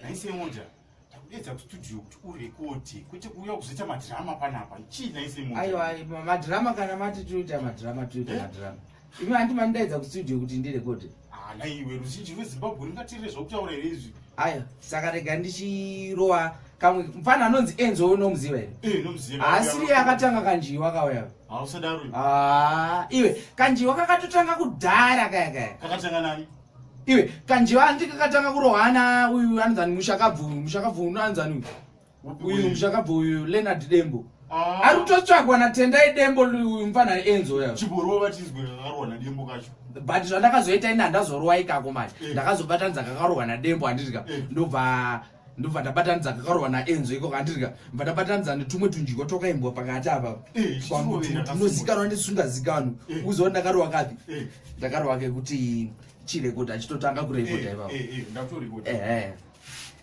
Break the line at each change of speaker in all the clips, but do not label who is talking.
Naise moja. Takudedza kustudio kuti urekodi kwete kuuya kuzoita madrama panapa. Chii naise moja?
Aiwa, madrama kana mati tuita madrama. Imi handimandaidza kustudio kuti ndirekodi.
Na iwe ruzhinji rweZimbabwe ringatire zvokutaura here izvi.
Aya, saka rega ndichirowa kamwe mfana anonzi Enzo unomuziva here.
Nomuziva.
Asiri akatanga kanjiwa kauya.
Hausadaro.
Iwe kanjiwa kakatotanga kudhara kaya.
Kakatanga nani?
Iwe kanjiwa ndikakatanga kurohana uyu anzani mushakabvu unoanzani uyu mushakabvu uyu Leonard Dembo. Ari kutotsvagwa natendai Dembo uyu mfana Enzo yao.
Chiboro vatizwe kakarohwa naDembo kacho.
But zvandakazoita ina ndazorowa ikako manje. Ndakazobatanidza kakarohwa naDembo handitika. Ndobva ndabatanidza kakarohwa naEnzo iko handitika. Ndobva ndabatanidza netumwe tunjiko twakaimbwa pakati apa. Tunozikanwa netusingazikanwi. Uzoona ndakarohwa kapi? Ndakarohwa kekuti chirekodha achitotanga kurekodha ipapo.
Ndakutorekodha.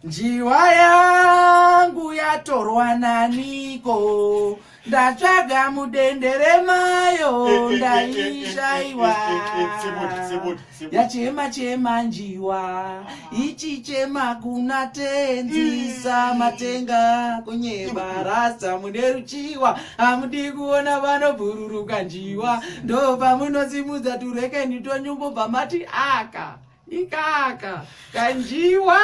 Njiwa yangu yatorwa naniko, ndatsvaga mudendere mayo ndaishaiwa. Yachema njiwa, ichichema kuna tenzisa matenga kunyeba rasta muneruchiwa. Hamudi kuona vanobhururuka njiwa, ndobva munozimudza tureke nditonyumbo pamati aka. Ikaka kanjiwa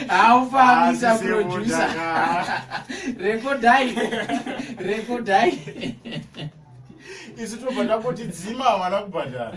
aufambisa producer rekodai
isi tobva ndakoti dzima hawana kubhadhara.